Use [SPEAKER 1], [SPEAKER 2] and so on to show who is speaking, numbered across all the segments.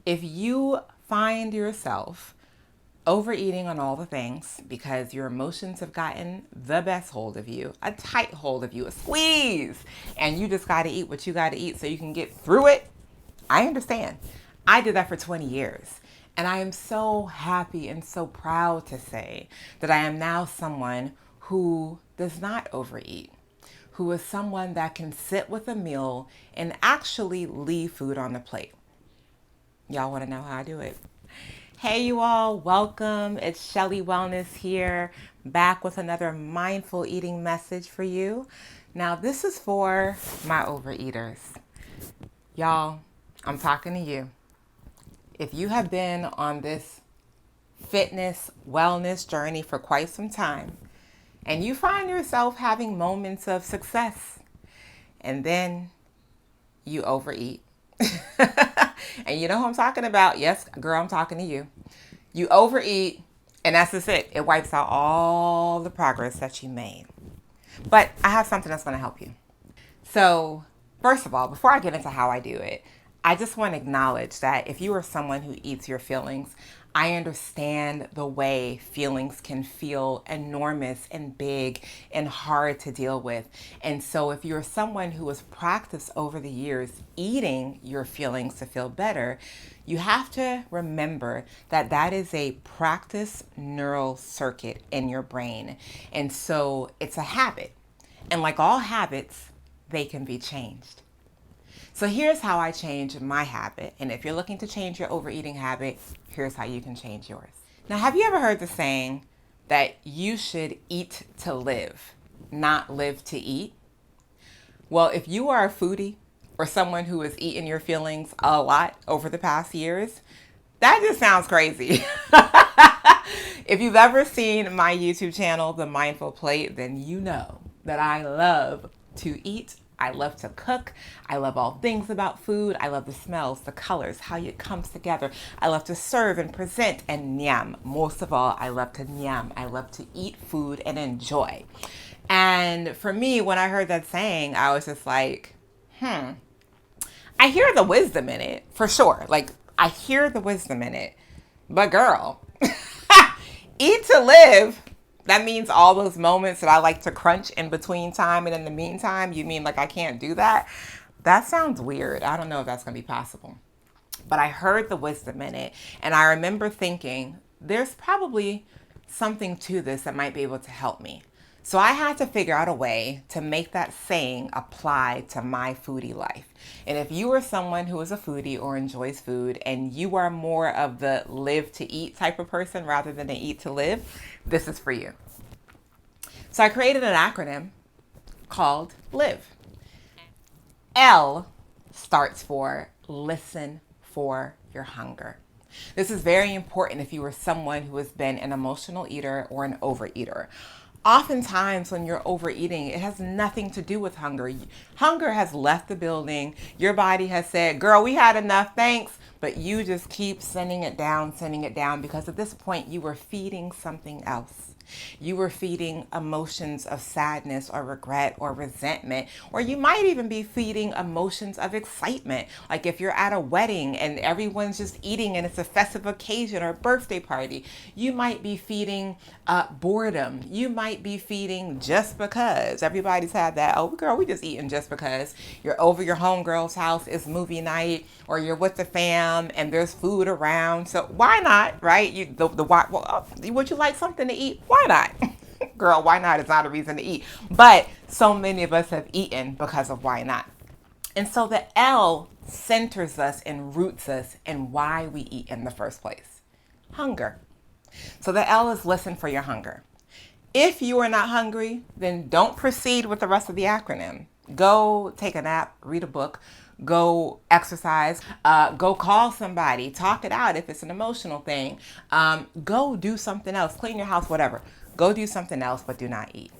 [SPEAKER 1] If you find yourself overeating on all the things because your emotions have gotten the best hold of you, a tight hold of you, a squeeze, and you just got to eat what you got to eat so you can get through it, I understand. I did that for 20 years. And I am so happy and so proud to say that I am now someone who does not overeat, who is someone that can sit with a meal and actually leave food on the plate. Y'all want to know how I do it? Hey, you all, welcome. It's Shelly Wellness here, back with another mindful eating message for you. Now, this is for my overeaters. Y'all, I'm talking to you. If you have been on this fitness, wellness journey for quite some time, and you find yourself having moments of success, and then you overeat. And you know who I'm talking about? Yes, girl, I'm talking to you. You overeat, and that's just it. It wipes out all the progress that you made. But I have something that's going to help you. So, first of all, before I get into how I do it, I just want to acknowledge that if you are someone who eats your feelings, I understand the way feelings can feel enormous and big and hard to deal with. And so if you're someone who has practiced over the years eating your feelings to feel better, you have to remember that that is a practice neural circuit in your brain. And so it's a habit. And like all habits, they can be changed. So here's how I change my habit. And if you're looking to change your overeating habit, here's how you can change yours. Now, have you ever heard the saying that you should eat to live, not live to eat? Well, if you are a foodie or someone who has eaten your feelings a lot over the past years, that just sounds crazy. If you've ever seen my YouTube channel, The Mindful Plate, then you know that I love to eat. I love to cook. I love all things about food. I love the smells, the colors, how it comes together. I love to serve and present and nyam. Most of all, I love to nyam. I love to eat food and enjoy. And for me, when I heard that saying, I was just like, I hear the wisdom in it, for sure. Like, I hear the wisdom in it. But girl, eat to live. That means all those moments that I like to crunch in between time and in the meantime. You mean like I can't do that? That sounds weird. I don't know if that's going to be possible. But I heard the wisdom in it. And I remember thinking, there's probably something to this that might be able to help me. So I had to figure out a way to make that saying apply to my foodie life. And if you are someone who is a foodie or enjoys food and you are more of the live to eat type of person rather than the eat to live, this is for you. So I created an acronym called LIVE. L starts for listen for your hunger. This is very important if you are someone who has been an emotional eater or an overeater. Oftentimes when you're overeating, it has nothing to do with hunger. Hunger has left the building. Your body has said, girl, we had enough, thanks. But you just keep sending it down because at this point you were feeding something else. You were feeding emotions of sadness or regret or resentment, or you might even be feeding emotions of excitement. Like if you're at a wedding and everyone's just eating and it's a festive occasion or a birthday party, you might be feeding boredom. You might be feeding just because. Everybody's had that, oh girl, we just eating just because. You're over your homegirl's house, it's movie night, or you're with the fam and there's food around. So why not, right? Would you like something to eat? Why not? Girl, why not? It's not a reason to eat. But so many of us have eaten because of why not. And so the L centers us and roots us in why we eat in the first place. Hunger. So the L is listen for your hunger. If you are not hungry, then don't proceed with the rest of the acronym. Go take a nap, read a book, go exercise, go call somebody, talk it out if it's an emotional thing. Go do something else, clean your house, whatever. Go do something else, but do not eat.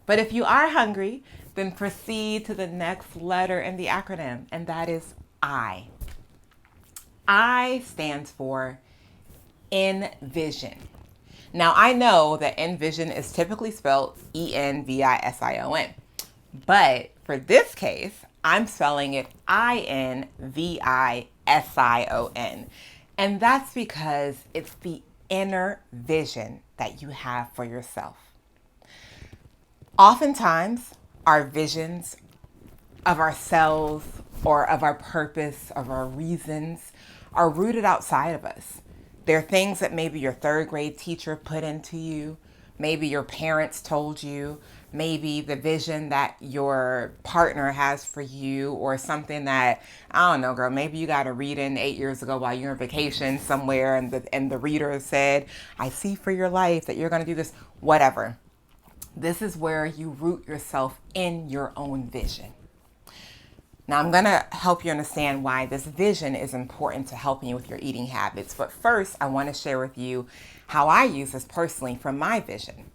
[SPEAKER 1] But if you are hungry, then proceed to the next letter in the acronym, and that is I. I stands for envision. Now, I know that envision is typically spelled Envision, but for this case, I'm spelling it Invision. S-I-O-N. And that's because it's the inner vision that you have for yourself. Oftentimes, our visions of ourselves or of our purpose, of our reasons, are rooted outside of us. They're things that maybe your third grade teacher put into you, maybe your parents told you, maybe the vision that your partner has for you, or something that, I don't know, girl, maybe you got a reading 8 years ago while you're on vacation somewhere and the reader said, I see for your life that you're going to do this, whatever. This is where you root yourself in your own vision. Now, I'm going to help you understand why this vision is important to helping you with your eating habits. But first, I want to share with you how I use this personally from my vision.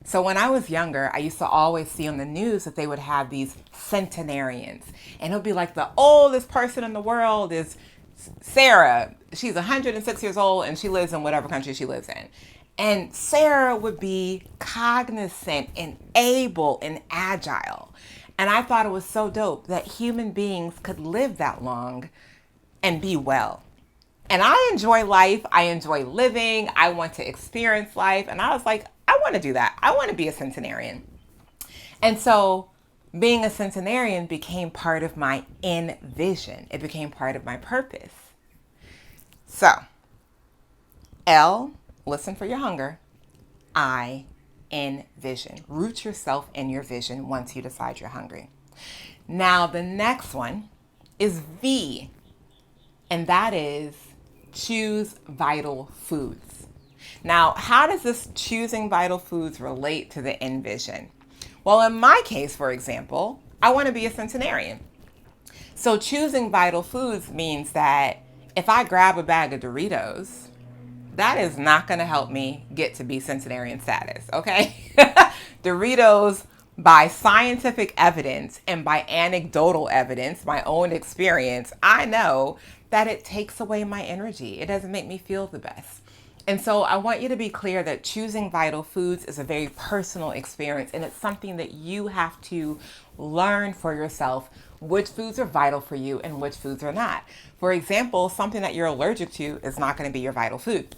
[SPEAKER 1] So when I was younger, I used to always see on the news that they would have these centenarians. And it would be like the oldest person in the world is Sarah. She's 106 years old and she lives in whatever country she lives in. And Sarah would be cognizant and able and agile. And I thought it was so dope that human beings could live that long and be well. And I enjoy life. I enjoy living. I want to experience life. And I was like, I want to do that. I want to be a centenarian. And so being a centenarian became part of my vision. It became part of my purpose. So, L, listen for your hunger. I, vision. Root yourself in your vision once you decide you're hungry. Now, the next one is V, and that is choose vital foods. Now, how does this choosing vital foods relate to the vision? Well, in my case, for example, I want to be a centenarian. So choosing vital foods means that if I grab a bag of Doritos, that is not going to help me get to be centenarian status, okay? Doritos, by scientific evidence and by anecdotal evidence, my own experience, I know that it takes away my energy. It doesn't make me feel the best. And so I want you to be clear that choosing vital foods is a very personal experience, and it's something that you have to learn for yourself which foods are vital for you and which foods are not. For example, something that you're allergic to is not going to be your vital food.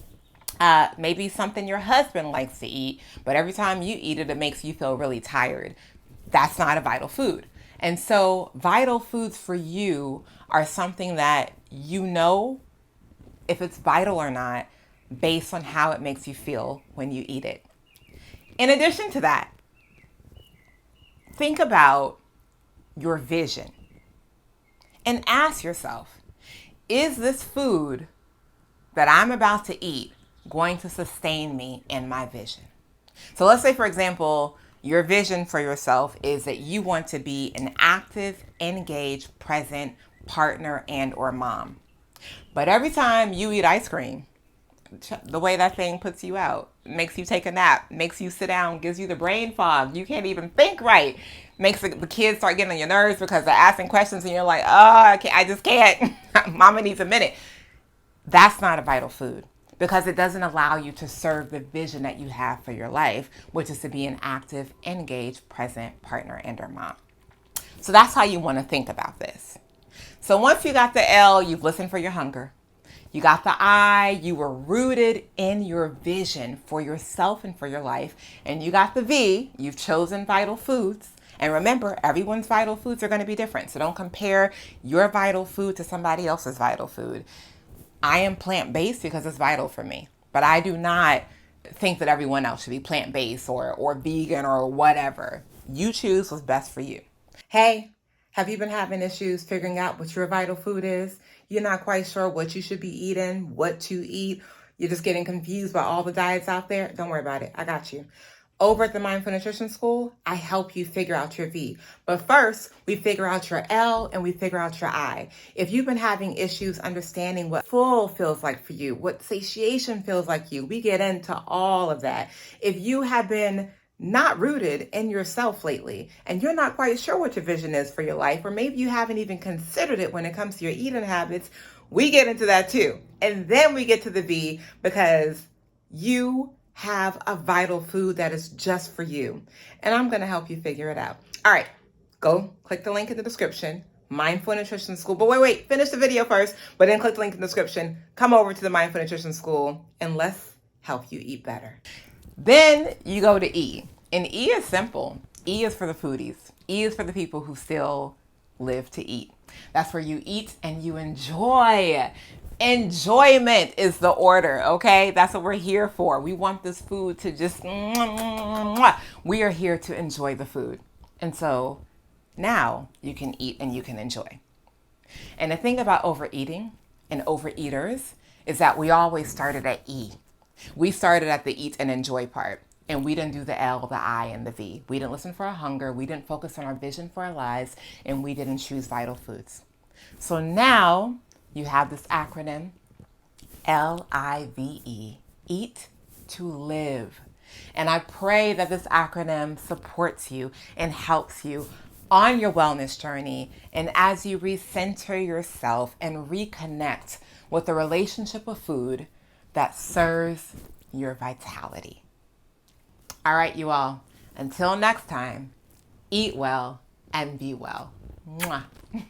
[SPEAKER 1] Maybe something your husband likes to eat, but every time you eat it, it makes you feel really tired. That's not a vital food. And so vital foods for you are something that you know if it's vital or not based on how it makes you feel when you eat it. In addition to that, think about your vision and ask yourself, is this food that I'm about to eat going to sustain me in my vision? So let's say, for example, your vision for yourself is that you want to be an active, engaged, present partner and or mom. But every time you eat ice cream, the way that thing puts you out, makes you take a nap, makes you sit down, gives you the brain fog. You can't even think right. Makes the kids start getting on your nerves because they're asking questions and you're like, oh, I just can't. Mama needs a minute. That's not a vital food because it doesn't allow you to serve the vision that you have for your life, which is to be an active, engaged, present partner and or mom. So that's how you want to think about this. So once you got the L, you've listened for your hunger. You got the I, you were rooted in your vision for yourself and for your life. And you got the V, you've chosen vital foods. And remember, everyone's vital foods are going to be different. So don't compare your vital food to somebody else's vital food. I am plant-based because it's vital for me. But I do not think that everyone else should be plant-based or vegan or whatever. You choose what's best for you. Hey, have you been having issues figuring out what your vital food is? You're not quite sure what you should be eating, what to eat. You're just getting confused by all the diets out there. Don't worry about it. I got you. Over at the Mindful Nutrition School, I help you figure out your V. But first, we figure out your L and we figure out your I. If you've been having issues understanding what full feels like for you, what satiation feels like you, we get into all of that. If you have been not rooted in yourself lately, and you're not quite sure what your vision is for your life, or maybe you haven't even considered it when it comes to your eating habits, we get into that too. And then we get to the V because you have a vital food that is just for you. And I'm going to help you figure it out. All right, go click the link in the description, Mindful Nutrition School. But wait, finish the video first, but then click the link in the description. Come over to the Mindful Nutrition School and let's help you eat better. Then you go to E. And E is simple. E is for the foodies. E is for the people who still live to eat. That's where you eat and you enjoy. Enjoyment is the order, okay? That's what we're here for. We want this food to just, we are here to enjoy the food. And so now you can eat and you can enjoy. And the thing about overeating and overeaters is that we always started at E. We started at the eat and enjoy part. And we didn't do the L, the I, and the V. We didn't listen for our hunger. We didn't focus on our vision for our lives. And we didn't choose vital foods. So now you have this acronym, LIVE, Eat to Live. And I pray that this acronym supports you and helps you on your wellness journey and as you recenter yourself and reconnect with a relationship with food that serves your vitality. All right, you all, until next time, eat well and be well. Mwah.